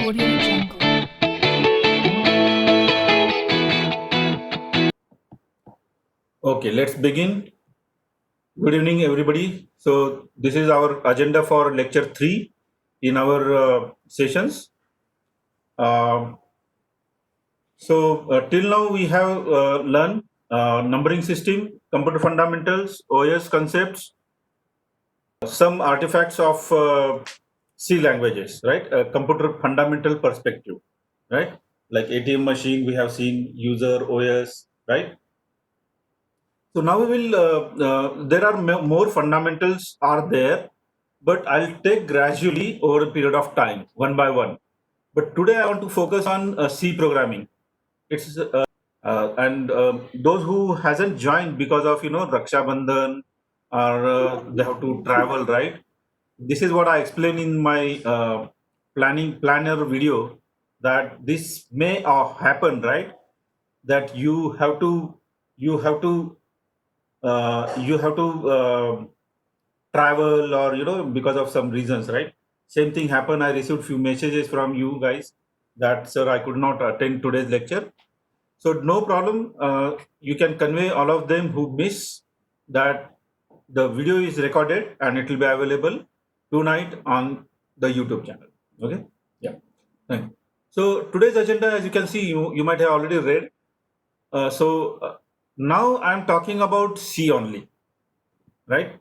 Audio Jungle. Okay, let's begin. Good evening, everybody. So, this is our agenda for lecture 3 in our sessions. Um, till now, we have learned numbering system, computer fundamentals, OS concepts, some artifacts of C languages, right? A computer fundamental perspective, right? Like ATM machine, we have seen user, OS, right? So now we will, there are more fundamentals are there, but I'll take gradually over a period of time, one by one. But today I want to focus on C programming. It's and those who hasn't joined because of Raksha Bandhan or they have to travel, right? This is what I explained in my planner video, that this may happen, right? That you have to travel, or because of some reasons, right? Same thing happened. I received few messages from you guys that, sir, I could not attend today's lecture. So no problem, you can convey all of them who miss that. The video is recorded and it will be available tonight on the YouTube channel. Okay. Yeah. Thank you. So today's agenda, as you can see, you might have already read. Now I'm talking about C only, right?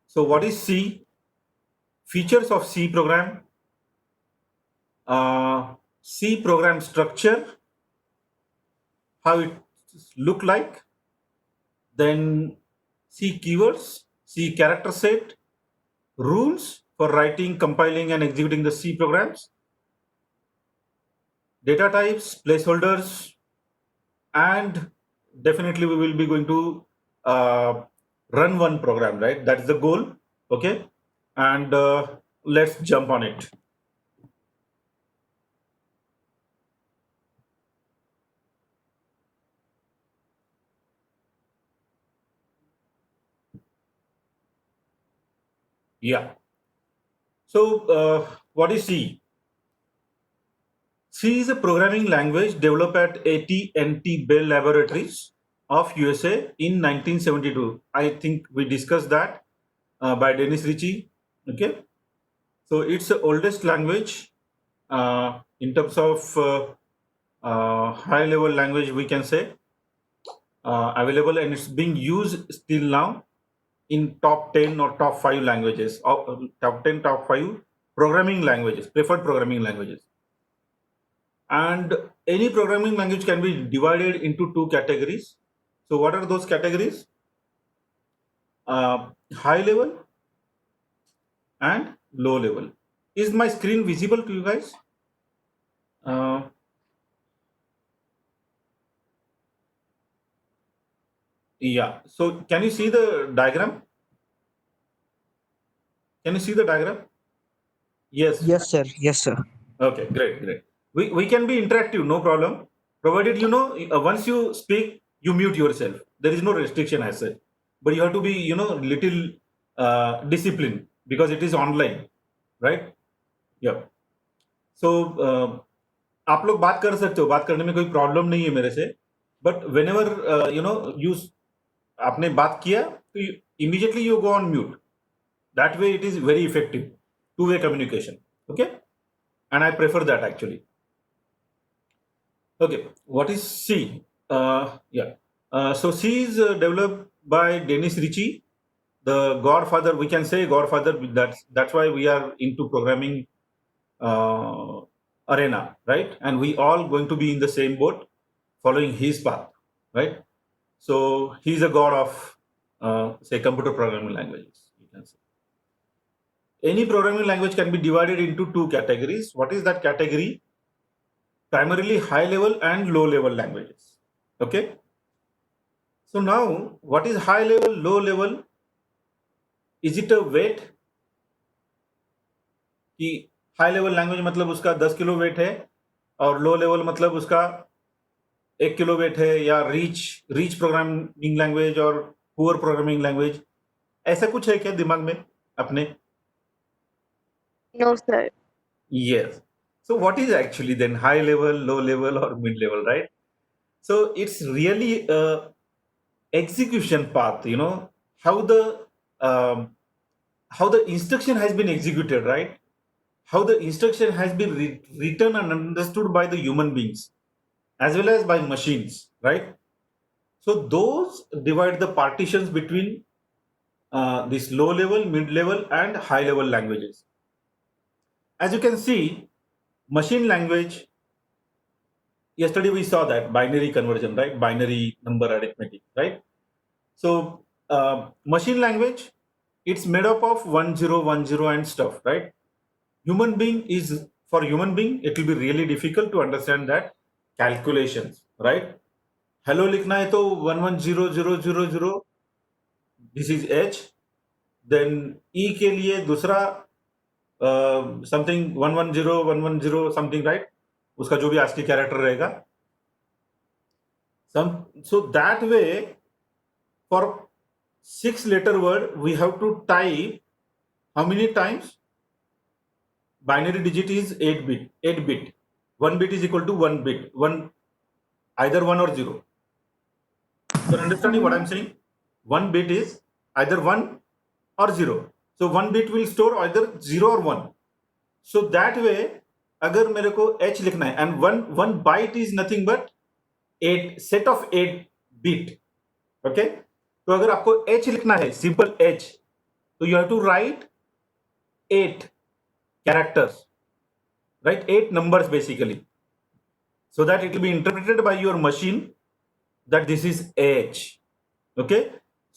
So what is C? Features of C program, C program structure, how it look like, then C keywords, C character set, rules for writing, compiling, and executing the C programs, data types, placeholders, and definitely we will be going to run one program, right? That's the goal. Okay, and let's jump on it. Yeah. So what is C? C is a programming language developed at AT&T Bell Laboratories of USA in 1972. I think we discussed that by Dennis Ritchie. Okay, so it's the oldest language in terms of high-level language, we can say, available, and it's being used still now in top 10 or top 5 languages, top 10, top 5 programming languages, preferred programming languages. And any programming language can be divided into two categories. So what are those categories? High level and low level. Is my screen visible to you guys? Yeah. So can you see the diagram? Can you see the diagram? Yes. Yes, sir. Yes, sir. Okay, great, great. We can be interactive, no problem. Provided once you speak, you mute yourself. There is no restriction as such. But you have to be, little disciplined because it is online, right? Yeah. So आप लोग बात कर सकते हो, बात करने में कोई प्रॉब्लम नहीं है मेरे से. बट वेन एवर यू आपने बात किया तो immediately you go on mute. That way it is very effective two way communication. Okay, and I prefer that actually. Okay, what is C? Yeah, so C is developed by Dennis Ritchie, the godfather. We can say godfather. That's why we are into programming arena, right? And we all going to be in the same boat, following his path, right? So he's a god of say computer programming languages. You can say. Any programming language can be divided into two categories. What is that category? Primarily high level and low level languages. Okay. So now, what is high level, low level? Is it a weight? कि high level language मतलब उसका 10 kilo weight है और low level मतलब उसका 1 kilo weight है, या reach programming language और पुअर प्रोग्रामिंग लैंग्वेज, ऐसा कुछ है क्या दिमाग में अपने? No, sir. Yes. So what is actually then high level, low level, or mid level, right? So it's really a execution path, how the um, how the instruction has been executed, right? How the instruction has been written and understood by the human beings as well as by machines, right? So those divide the partitions between this low level, mid level, and high level languages. As you can see, machine language, yesterday we saw that binary conversion, right? Binary number arithmetic, right? So machine language, it's made up of 1010 and stuff, right? Human being is For human being, it will be really difficult to understand that calculations, right? Hello लिखना है तो 110000, this is H, then ई के लिए दूसरा something 110110 something, right? उसका जो भी ASCII character रहेगा, so that way for 6-letter word we have to type how many times? Binary digit is 8 bit. 1 bit is equal to 1 bit, either 1 or 0. You're understanding what I'm saying? 1 bit is either 1 or 0. So 1 bit will store either 0 or 1. So that way, अगर मेरे को h लिखना है, and one byte is nothing but 8 set of 8 bit. Okay? तो अगर आपको h लिखना है, simple h, तो you have to write 8 characters, right? 8 numbers basically, so that it will be interpreted by your machine that this is h. Okay?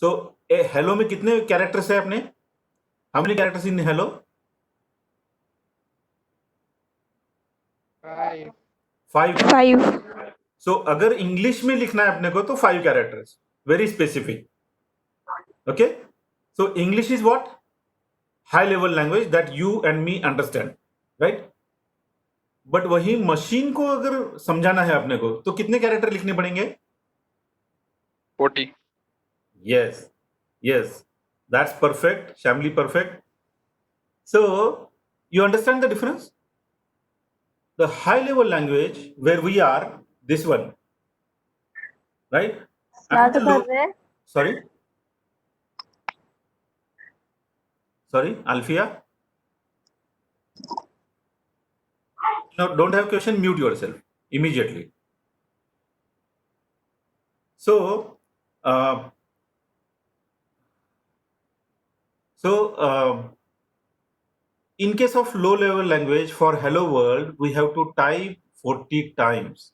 So hello में कितने characters है अपने? How many characters in hello? 5. 5. So अगर English में लिखना है अपने को तो 5 characters, very specific. Okay? So English is what? High level language that you and me understand, right? But वही मशीन को अगर समझाना है अपने को तो कितने कैरेक्टर लिखने पड़ेंगे? 40. Yes, that's perfect, Shamli, perfect. So you understand the difference? The high level language where we are, this one, right? And the low, sorry, Alfia? No, don't have question, mute yourself immediately. So in case of low level language for hello world, we have to type 40 times,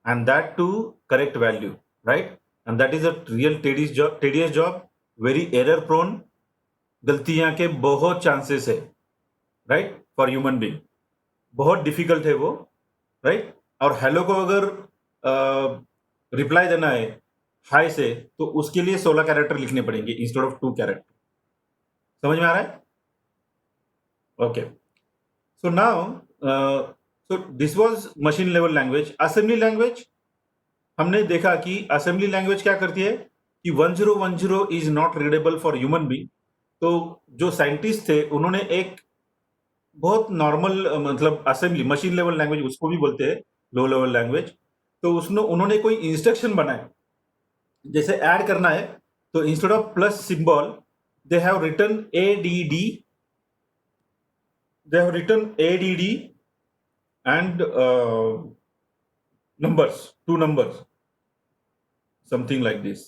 and that to correct value, right? And that is a real tedious job, very error prone, गलतियां के बहुत chances है, right? For human being बहुत difficult है वो, right? और hello को अगर रिप्लाई देना है हाई से तो उसके लिए 16 कैरेक्टर लिखने पड़ेंगे इंस्टेड ऑफ 2 कैरेक्टर. समझ में आ रहा है? Okay. So now so this was machine level language. Assembly language हमने देखा कि असेंबली लैंग्वेज क्या करती है कि 1010 is not readable for human being. तो जो साइंटिस्ट थे उन्होंने एक बहुत नॉर्मल मतलब असेंबली मशीन लेवल लैंग्वेज उसको भी बोलते हैं, लो लेवल लैंग्वेज. तो उसने उन्होंने कोई इंस्ट्रक्शन बनाए, जैसे ऐड करना है तो instead of plus symbol they have written ADD, and numbers, 2 numbers, something like this.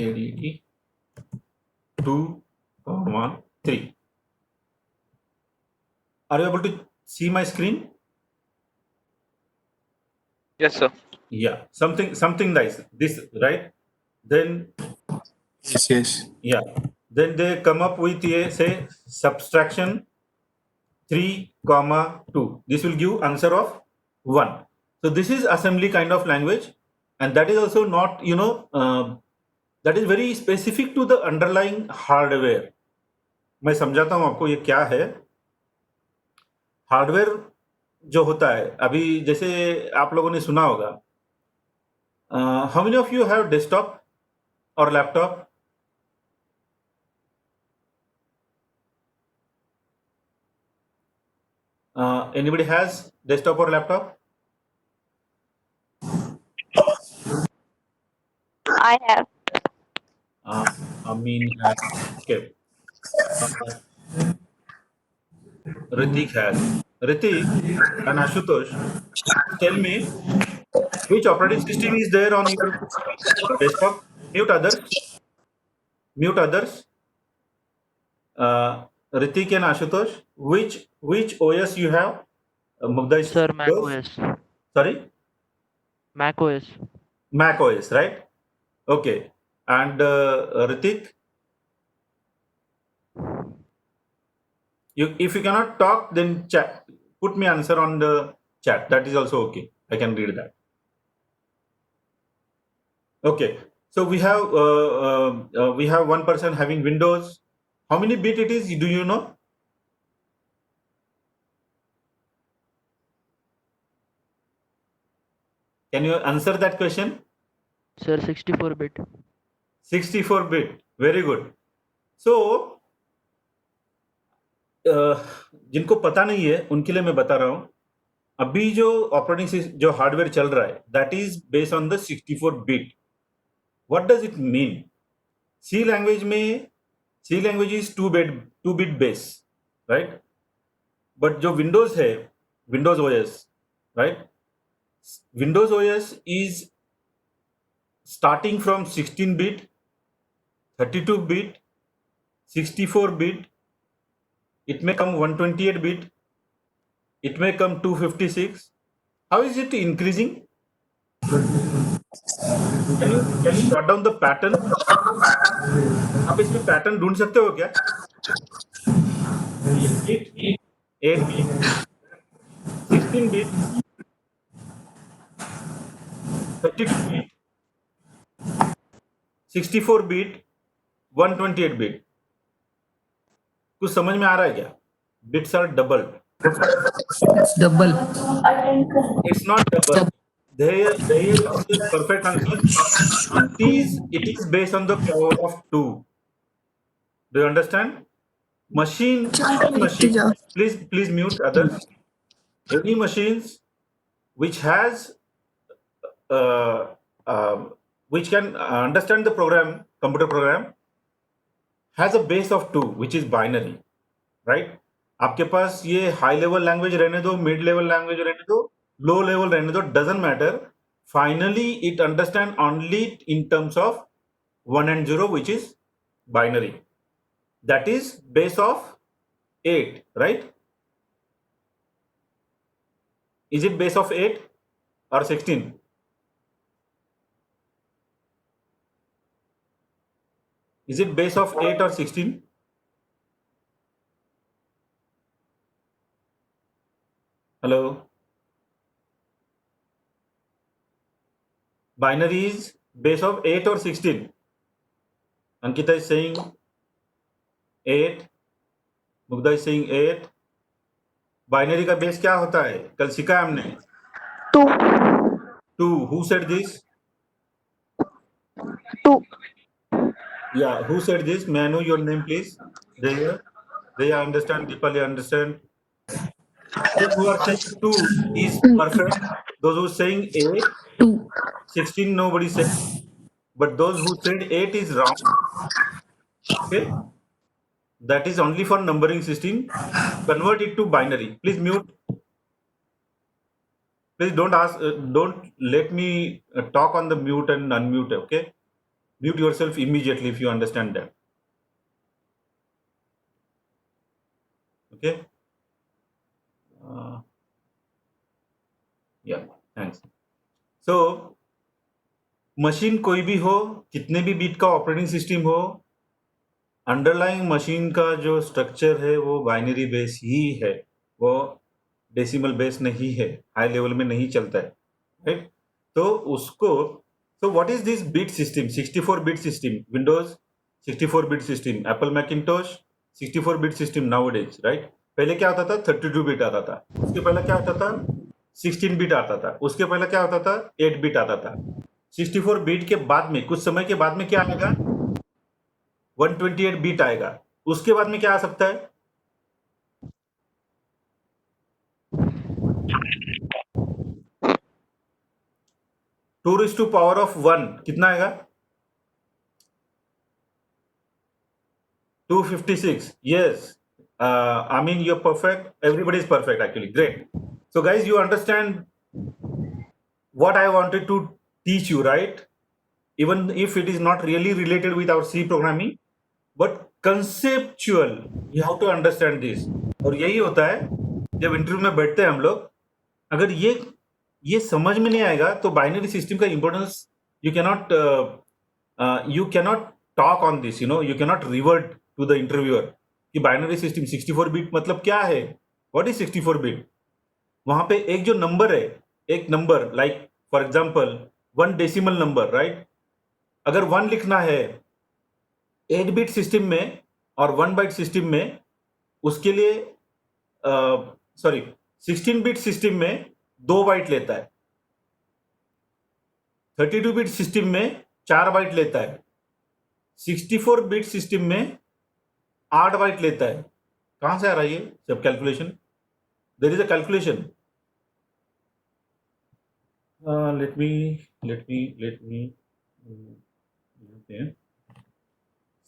ADD 2, 3. Are you able to see my screen? Yes, sir. Yeah, something like this, right? Then Yes. yeah, then they come up with say subtraction 3, 2. This will give answer of 1. So this is assembly kind of language, and that is also not that is very specific to the underlying hardware. मैं समझाता हूं आपको ये क्या है. Hardware जो होता है, अभी जैसे आप लोगों ने सुना होगा, how many of you have desktop और laptop? Anybody has desktop or laptop? I have. Amin has. Okay. Ritik has. Ritik and Ashutosh, tell me which operating system is there on your desktop? Mute others. Mute others. Ritik and Ashutosh, which OS you have? Mugdha is Sir, Mac Windows? OS. Sorry, Mac OS. Mac OS, right? Okay. And Ritik, if you cannot talk, then chat. Put me answer on the chat. That is also okay. I can read that. Okay. So we have one person having Windows. How many bit it is? Do you know? Can you answer that question? Sir, 64-bit. 64 bit. Very good. So जिनको पता नहीं है उनके लिए मैं बता रहा हूं, अभी जो ऑपरेटिंग जो हार्डवेयर चल रहा है that is based on the 64 bit. What does it mean? C language में C language is 2 bit base, right? But जो विंडोज है, Windows OS, right, Windows OS is starting from 16 bit, 32 bit, 64 bit, it may come 128 bit, it may come 256. How is it increasing? Can you jot down the pattern? आप इसमें pattern ढूंढ सकते हो क्या? 8 bit, 16 bit, 32 bit, 64 bit, 128 bit. कुछ समझ में आ रहा है क्या? Bits are double. Double. It's not double. They are the perfect answer. It is based on the power of 2. Do you understand? Machine. Please mute others. Any machines which has which can understand the computer program, has a base of 2, which is binary, right? आपके पास ये high level language रहने दो, mid level language रहने दो, low level रहने दो, doesn't matter. Finally it understand only in terms of 1 and 0, which is binary. That is base of 8, right? Is it base of 8 or 16? Is it base of 8 or 16? Hello? Binary is base of 8 or 16? Ankita is saying 8. Mugdha is saying 8. Binary का base क्या होता है? कल सीखा है हमने. 2. 2. Who said this? 2. Yeah, who said this? May I know your name, please? They understand. Deepali understand. Those who are saying 2 is perfect. Those who are saying 8, 2. 16, nobody said. But those who said 8 is wrong. Okay? That is only for numbering system. Convert it to binary. Please mute. Please don't let me talk on the mute and unmute, okay? Mute yourself immediately if you understand that. Okay? Yeah, thanks. So, machine कोई भी हो, कितने भी beat का operating system हो, underlying machine का जो structure है वो बाइनरी बेस ही है, वो डेसिमल बेस नहीं है, हाई लेवल में नहीं चलता है, राइट? तो उसको, so what is this bit system? 64 bit system, Windows 64 bit system, Apple Macintosh 64 bit system nowadays, right? पहले क्या होता था? 32 बिट आता था. उसके पहले क्या होता था? 16 बिट आता था. उसके पहले क्या होता था? 8 बिट आता था. 64 बिट के बाद में, कुछ समय के बाद में क्या आएगा? 128 बिट आएगा. उसके बाद में क्या आ सकता है? 2 raised to power of 1 कितना आएगा? 256. Yes. I mean, you're perfect. Everybody is perfect, actually. Great. So, guys, you understand what I wanted to teach you, right? Even if it is not really related with our C programming, but conceptual, you have to understand this. और यही होता है जब interview में बैठते हैं हम लोग, अगर ये समझ में नहीं आएगा तो बाइनरी सिस्टम का importance you cannot talk on this, you cannot revert to the interviewer कि बाइनरी सिस्टम 64 बिट मतलब क्या है, व्हाट इज 64 बिट. वहां पे एक जो नंबर है, एक number like for example 1 decimal number, right. अगर 1 लिखना है 8 बिट सिस्टम में और 1 बाइट सिस्टम में, उसके लिए 16 बिट सिस्टम में 2 बाइट लेता है, 32 बिट सिस्टम में 4 बाइट लेता है, 64 बिट सिस्टम में 8 बाइट लेता है. कहां से आ रहा है ये सब calculation? There is a calculation. let me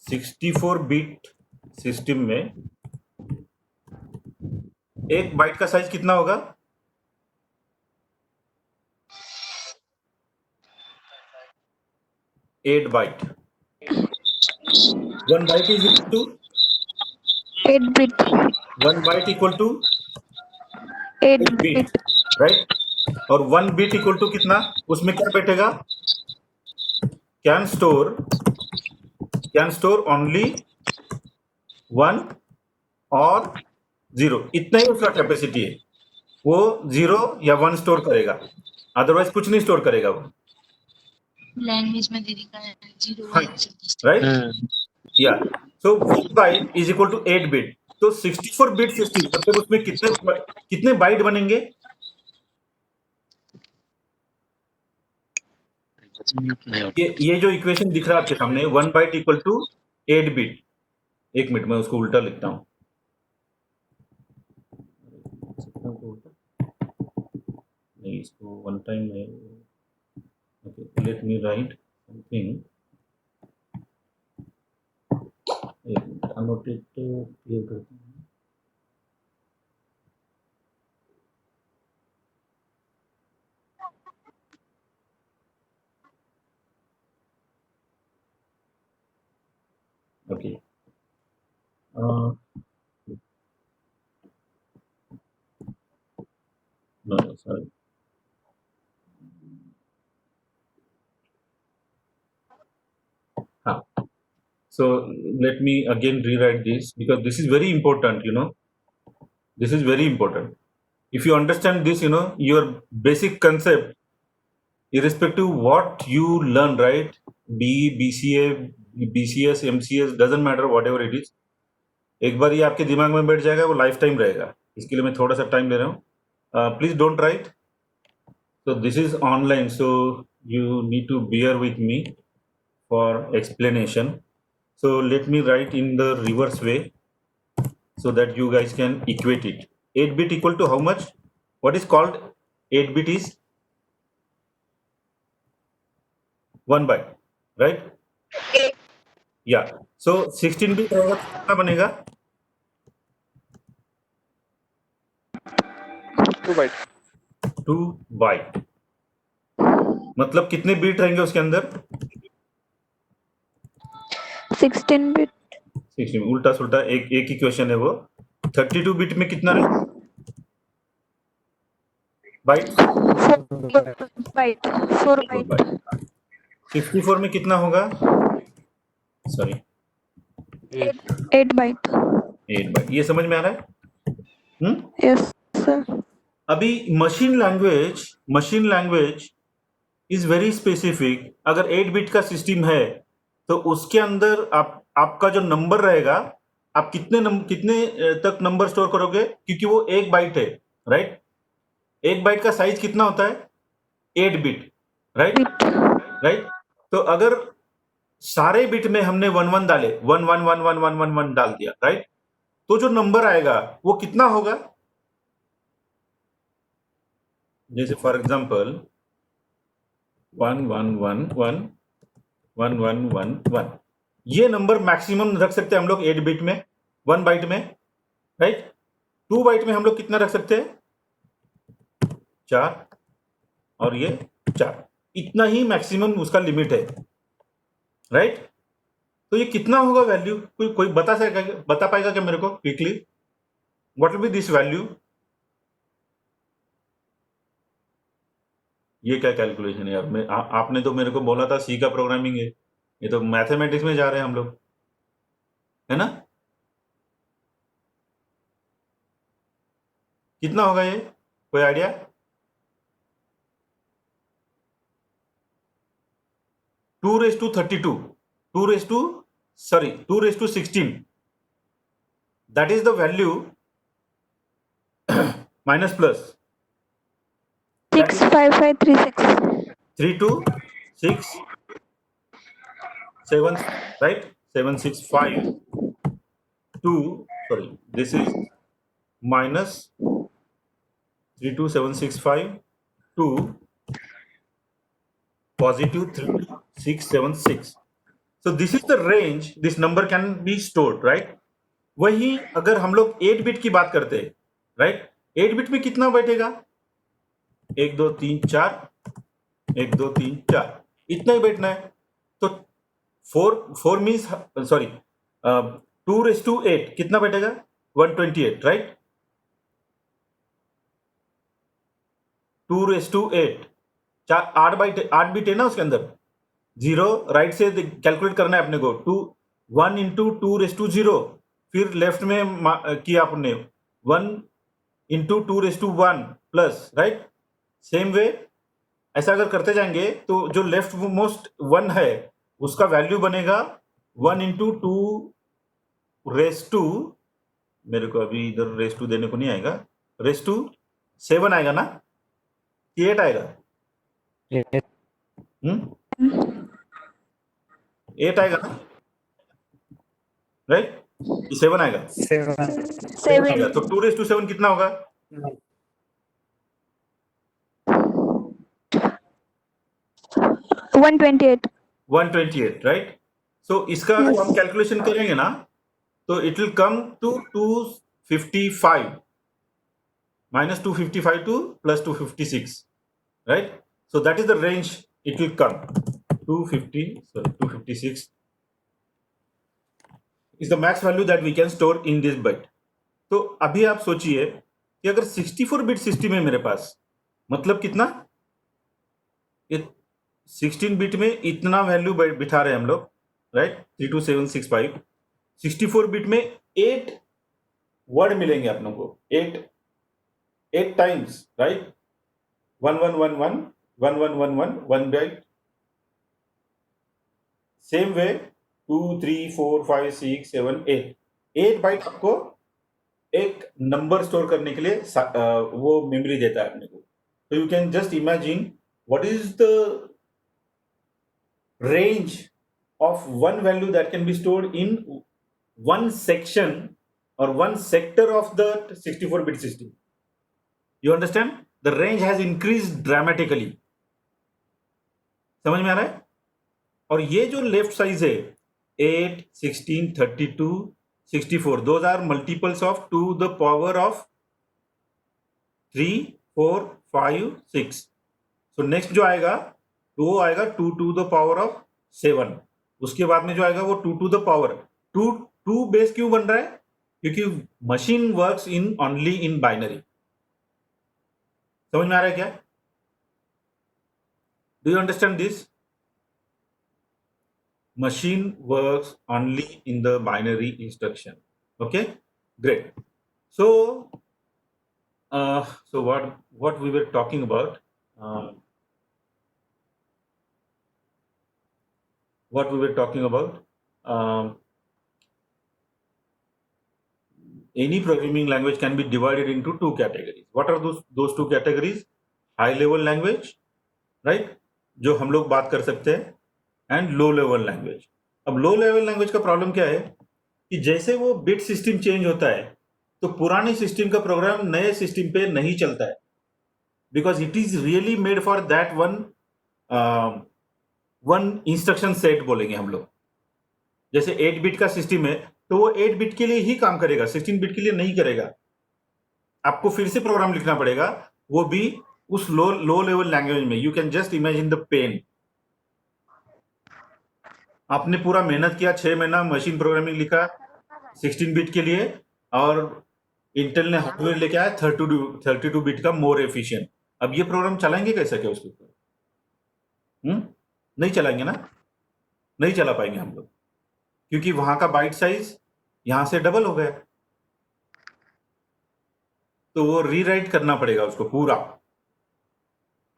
64 bit system में एक बाइट का साइज कितना होगा? 8 bite. 1 bite is equal to 8 bit. 1 byte equal to 8 8 bit. Bit, right. और 1 बिट इक्वल टू कितना? उसमें क्या बैठेगा? कैन स्टोर ओनली 1 और 0. इतना ही उसका कैपेसिटी है. वो 0 या 1 स्टोर करेगा, अदरवाइज कुछ नहीं स्टोर करेगा वो. लैंग्वेज में दे दिखा है 0 राइट. या सो 1 bite is equal to 8 bit. तो 64 बिट सिस्टम मतलब उसमें कितने बाइट बनेंगे? ये जो इक्वेशन दिख रहा है आपके सामने 1 बाइट इक्वल टू 8 बिट. एक मिनट में उसको उल्टा लिखता हूं. नहीं, इसको वन टाइम में. Okay, let me write something. Annotated clear करते हैं. Okay. No, sorry. So let me again rewrite this because this is very important, This is very important. If you understand this, your basic concept, irrespective what you learn, right? BE, BCA, BCS, MCS, doesn't matter, whatever it is. एक बार ये आपके दिमाग में बैठ जाएगा, वो life time रहेगा. इसके लिए मैं थोड़ा सा टाइम ले रहा हूँ. Please don't write. So this is online, so you need to bear with me for explanation. So let me write in the reverse way so that you guys can equate it. 8 bit equal to how much? What is called 8 bit is 1 byte, right? Yeah. So 16 bit रहेगा तो कितना बनेगा? 2 byte. 2 byte. मतलब कितने beat रहेंगे उसके अंदर? 16 bit. 16. उल्टा सुल्टा एक ही क्वेश्चन है वो. 32 बिट में कितना रहेगा? बाइट? 4 byte. 64 में कितना होगा? Sorry, 8 byte. 8 बाइट. ये समझ में आ रहा है? Yes, sir. अभी machine language is very specific. अगर 8 बिट का सिस्टम है तो उसके अंदर आपका जो नंबर रहेगा, आप कितने तक नंबर स्टोर करोगे? क्योंकि वो 1 बाइट है, राइट? 1 बाइट का साइज कितना होता है? 8 बिट, राइट. तो अगर सारे बिट में हमने 1 डाले, 1 1 1 1 1 1 1 डाल दिया, राइट, तो जो नंबर आएगा वो कितना होगा? जैसे फॉर एग्जांपल 1 1 1 1 1 1 1 1। ये नंबर मैक्सिमम रख सकते हैं हम लोग 8 बिट में, 1 बाइट में, राइट। 2 बाइट में हम लोग कितना रख सकते हैं? 4, और ये 4। इतना ही मैक्सिमम उसका लिमिट है, राइट। तो ये कितना होगा वैल्यू? कोई बता पाएगा क्या मेरे को quickly? What will be this value? ये क्या कैलकुलेशन है यार? आपने तो मेरे को बोला था सी का प्रोग्रामिंग है, ये तो मैथमेटिक्स में जा रहे हैं हम लोग, है ना? कितना होगा ये? कोई idea? To raise to 32, 2 raise to 16, that is the value minus plus 65536. 3 2 6 7, right? 765 2, sorry, this is minus 32765 2 positive 3676. So this is the range this number can be stored, right? वही अगर हम लोग 8 बिट की बात करते हैं, राइट, 8 बिट में कितना बैठेगा? 1 2 3 4, 1 2 3 4, इतना ही बैठना है। तो 4 मीन्स, सॉरी, 2 रेस टू 8 कितना बैठेगा? 128, राइट। 2 रेस टू 8, 8 बिट है ना उसके अंदर। 0 राइट से कैलकुलेट करना है अपने को। 1 इंटू 2 रेस टू 0, फिर लेफ्ट में किया आपने 1 into 2 raise to 1 plus, right. Same way ऐसा अगर करते जाएंगे तो जो लेफ्ट मोस्ट 1 है उसका वैल्यू बनेगा 1 इंटू 2 रेस टू, मेरे को अभी इधर रेस टू देने को नहीं आएगा, रेस टू 7 आएगा ना, 8 आएगा? 8 आएगा ना, राइट? 7 आएगा? 7 आएगा। तो 2 रेस टू 7 कितना होगा? 128. 128, राइट। सो इसका अगर हम कैलकुलेशन करेंगे ना तो it will come to 255 minus 252 plus 256, right? So that is the range it will come. 256 is the max value that we can store in this byte. तो अभी आप सोचिए कि अगर 64 बिट सिस्टम है मेरे पास, मतलब कितना? 16 बिट में इतना वैल्यू बिठा रहे हैं हम लोग, राइट? 32765। 64 बिट में 8 वर्ड मिलेंगे अपनों को, 8 times, right? 1111 1111 1 byte. Same way 2 3 4 5 6 7 8 bite आपको एक नंबर स्टोर करने के लिए वो मेमोरी देता है अपने को। तो you can just imagine what is the range of one value that can be stored in one section और one sector of the 64 bit system. You understand? The range has increased dramatically. समझ में आ रहा है? और ये जो left size है 8, 16, 32, 64, those are multiples of 2 the power of 3, 4, 5, 6. So next जो आएगा वो आएगा 2 to the power of 7. उसके बाद में जो आएगा वो 2 to the power 2 बेस क्यों बन रहा है? क्योंकि machine works in only in binary. समझ में आ रहा है क्या? Do you understand this? Machine works only in the binary instruction. Okay, great. So what we were talking about, any programming language can be divided into 2 categories. What are those 2 categories? High level language, right, जो हम लोग बात कर सकते हैं, and low level language. अब low level language का problem क्या है कि जैसे वो बिट सिस्टम चेंज होता है तो पुराने सिस्टम का प्रोग्राम नए सिस्टम पे नहीं चलता है, because it is really made for that one one instruction set बोलेंगे हम लोग। जैसे 8 बिट का सिस्टम है तो वो 8 बिट के लिए ही काम करेगा, 16 बिट के लिए नहीं करेगा। आपको फिर से प्रोग्राम लिखना पड़ेगा, वो भी उस लो लेवल लैंग्वेज में। You can just imagine the pen. आपने पूरा मेहनत किया, 6 महीना मशीन प्रोग्रामिंग लिखा 16 बिट के लिए, और इंटेल ने हार्डवेयर लेके आया 32 बिट का मोर एफिशिएंट। अब ये प्रोग्राम चलाएंगे कैसे क्या उसके ऊपर? नहीं चलाएंगे ना, नहीं चला पाएंगे हम लोग, क्योंकि वहां का बाइट साइज यहां से डबल हो गया। तो वो रीराइट करना पड़ेगा उसको पूरा,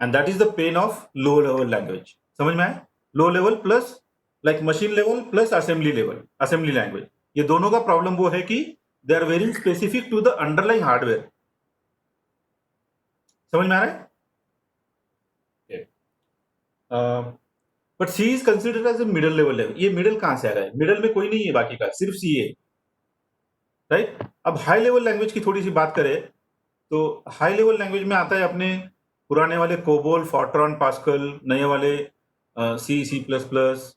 and that is the pain of low level language. समझ में आया? Low level plus like machine level plus assembly level, assembly language, ये दोनों का प्रॉब्लम वो है कि they are very specific to the underlying hardware. समझ में आ रहा है? But C is considered as a middle level level. ये मिडल कहां से आ रहा है? मिडल में कोई नहीं है बाकी का, सिर्फ सी है, राइट? अब हाई लेवल लैंग्वेज की थोड़ी सी बात करें तो हाई लेवल लैंग्वेज में आता है अपने पुराने वाले कोबोल, फॉर्ट्रॉन, पास्कल, नए वाले सी प्लस प्लस,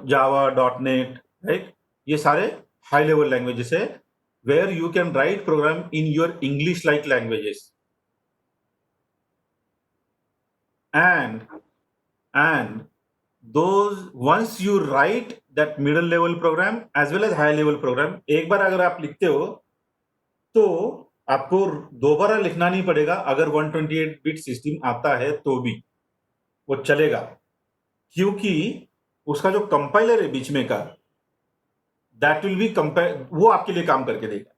जावा, .NET, राइट? ये सारे हाई लेवल लैंग्वेजेस है where you can write programme in your English like languages, and those once you write that middle level program as well as high level program, एक बार अगर आप लिखते हो तो आपको दोबारा लिखना नहीं पड़ेगा। अगर 128 बिट सिस्टम आता है तो भी वो चलेगा, क्योंकि उसका जो कंपाइलर है बीच में का, दैट विल बी कंपाइल, वो आपके लिए काम करके देगा।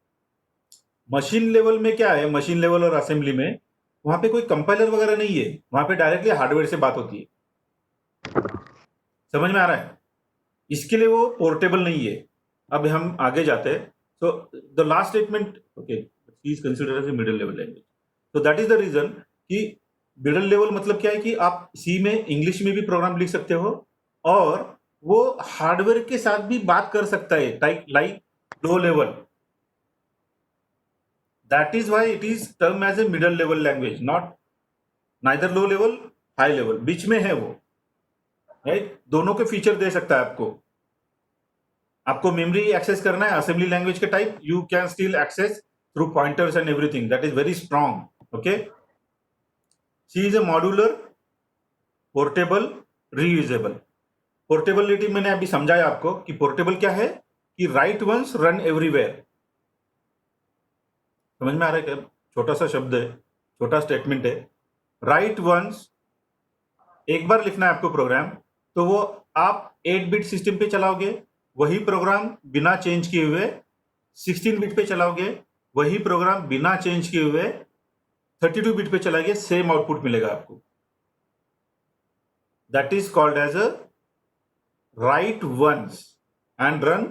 मशीन लेवल में क्या है, मशीन लेवल और असेंबली में वहां पे कोई कंपाइलर वगैरह नहीं है, वहां पे डायरेक्टली हार्डवेयर से बात होती है। समझ में आ रहा है? इसके लिए वो पोर्टेबल नहीं है। अब हम आगे जाते हैं। So the last statement, okay, is considered as a middle level language. So that is the reason कि मिडिल लेवल मतलब क्या है कि आप सी में, इंग्लिश में भी प्रोग्राम लिख सकते हो और वो हार्डवेयर के साथ भी बात कर सकता है, like low level. That is why it is termed as a middle level language, not neither low level, high level, बीच में है वो, राइट? दोनों के फीचर दे सकता है आपको। आपको मेमोरी एक्सेस करना है असेंबली लैंग्वेज के type, you can still access through pointers and everything, that is very strong. Okay, C is a modular, portable, reusable. Portability मैंने अभी समझाया आपको कि पोर्टेबल क्या है, कि राइट वंस रन एवरीवेयर। समझ में आ रहा है क्या? छोटा सा शब्द है, छोटा स्टेटमेंट है। राइट वंस, एक बार लिखना है आपको प्रोग्राम, तो वो आप 8 बिट सिस्टम पे चलाओगे, वही प्रोग्राम बिना चेंज किए हुए 16 बिट पे चलाओगे, वही प्रोग्राम बिना चेंज किए हुए 32 बिट पे चलाओगे, सेम आउटपुट मिलेगा आपको। That is called as a right once and run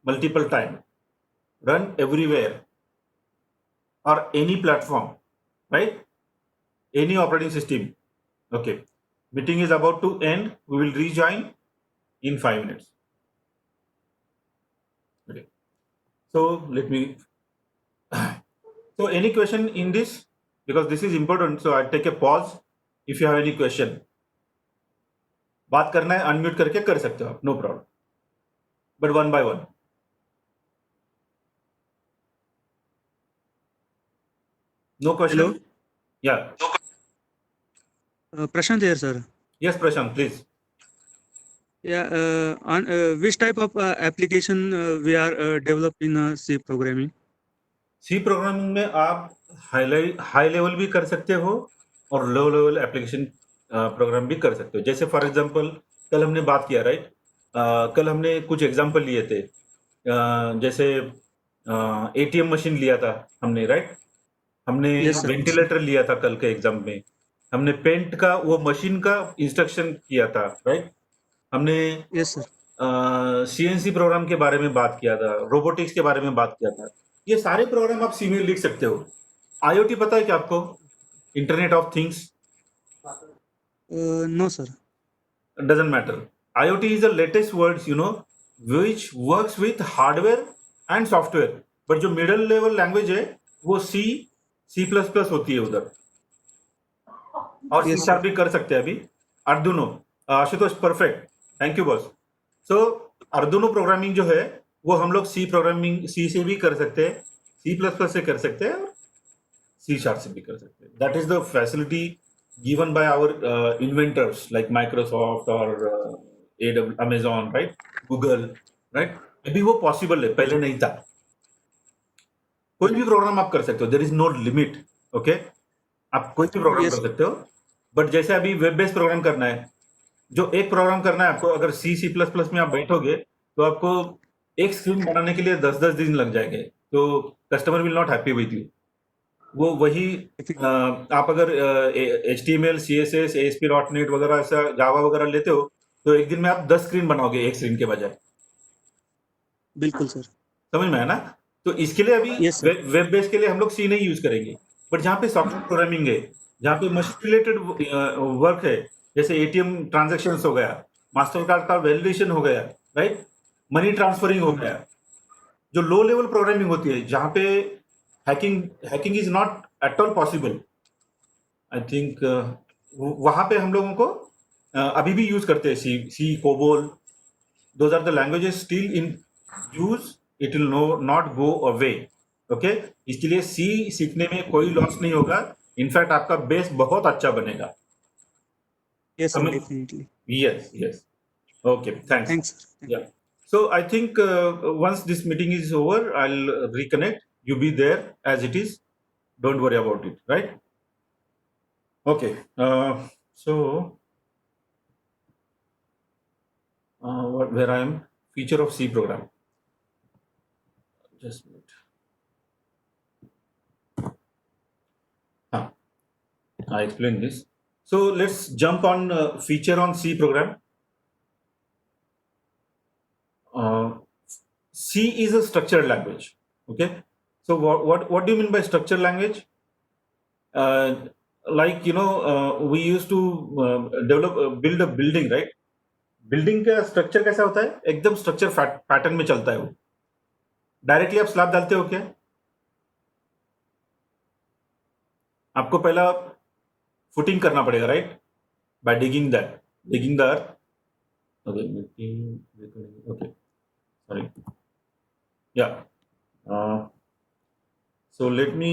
multiple time, run everywhere or any platform, right? Any operating system. Okay, meeting is about to end. We will rejoin in 5 minutes. Okay, so let me so any question in this, because this is important, so I'll take a pause. If you have any question, बात करना है unmute करके कर सकते हो आप, no problem, but one by one. No question? Hello? Yeah. Prashant here, sir. Yes, Prashant, please. Yeah, on which type of application we are developing C programming? C programming में आप हाई लेवल भी कर सकते हो और low level application program भी कर सकते हो। जैसे फॉर एग्जांपल कल हमने बात किया, राइट? कल हमने कुछ एग्जांपल लिए थे, जैसे एटीएम मशीन लिया था हमने, राइट? हमने Yes, sir. वेंटिलेटर लिया था कल के एग्जाम में, हमने पेंट का वो मशीन का इंस्ट्रक्शन किया था, राइट? हमने Yes, sir. सीएनसी प्रोग्राम के बारे में बात किया था, रोबोटिक्स के बारे में बात किया था। ये सारे प्रोग्राम आप सी में लिख सकते हो। आईओटी पता है क्या आपको? Internet of things? No, sir. Doesn't matter. IoT is the latest words, you know, which works with hardware and software. But जो middle level language है वो C++ होती है उधर, और Yes, C# भी कर सकते हैं अभी। Arduino. Ashutosh, perfect, thank you boss. So Arduino programming जो है वो हम लोग सी प्रोग्रामिंग सी से भी कर सकते हैं, C++ से कर सकते हैं, और C# से भी कर सकते हैं. That is the facility given by our inventors like Microsoft or Amazon, right? Google, right? अभी वो पॉसिबल है, पहले नहीं था. कोई भी प्रोग्राम आप कर सकते हो, there is no limit. Okay, आप कोई भी प्रोग्राम Yes. कर सकते हो. बट जैसे अभी वेब बेस्ड प्रोग्राम करना है, जो एक प्रोग्राम करना है आपको, अगर C++ में आप बैठोगे तो आपको एक स्क्रीन बनाने के लिए 10-10 दिन लग जाएंगे. तो customer will not happy with you. वो वही आप अगर HTML, CSS, ASP.NET वगैरह ऐसा जावा वगैरह लेते हो तो एक दिन में आप 10 स्क्रीन बनाओगे एक स्क्रीन के बजाय. बिल्कुल सर. समझ में है ना? तो इसके लिए अभी Yes, sir. वेब बेस के लिए हम लोग सी नहीं यूज करेंगे. बट जहाँ पे सॉफ्टवेयर प्रोग्रामिंग है, जहाँ पे मशीन रिलेटेड वर्क है, जैसे ATM ट्रांजेक्शन हो गया, मास्टर कार्ड का वैलिडेशन हो गया, राइट, मनी ट्रांसफरिंग हो गया, जो लो लेवल प्रोग्रामिंग होती है, जहाँ पे hacking is not at all possible, I think वहां पे हम लोगों को अभी भी यूज करते हैं C, COBOL. Those are the languages still in use. It will not go away. Okay, इसके लिए सी सीखने में कोई लॉस नहीं होगा. इनफैक्ट आपका बेस बहुत अच्छा बनेगा. Yes, sir. Amit? Definitely. Yes. Okay, thanks. Thanks. Sir. Yeah. So I think once this meeting is over, I'll reconnect. You be there as it is. Don't worry about it, right? Okay. So where I am, feature of C program. Just a minute. I explained this. So let's jump on feature on C program. C is a structured language. Okay. So what do you mean by structured language? Like we used to build a building, right? Building का structure कैसा होता है? एकदम structure pattern में चलता है. वो directly आप स्लैब डालते हो क्या? आपको पहला फुटिंग करना पड़ेगा, right, bye digging the earth. Okay, sorry. Yeah. So let me.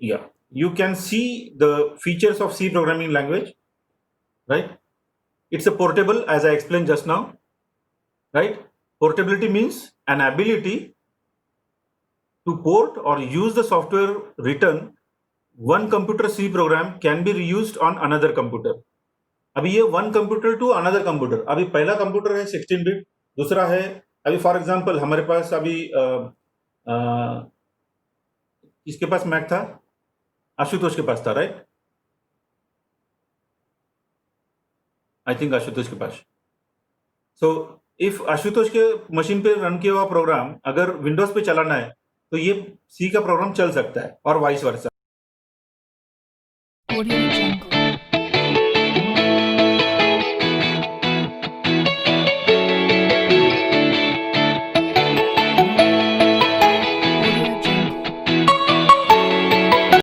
Yeah, you can see the features of C programming language, right? It's a portable, as I explained just now, right? Portability means an ability to port or use the software written one computer C program can be reused on another computer. अभी ये one computer to another computer. अभी पहला computer है 16 bit, दूसरा है अभी for example हमारे पास अभी किसके पास मैक था? आशुतोष के पास था, राइट? आई थिंक आशुतोष के पास. सो इफ आशुतोष के मशीन पे रन किया हुआ प्रोग्राम अगर विंडोज पे चलाना है तो ये सी का प्रोग्राम चल सकता है, और वाइस वर्सा. Audio Jungle.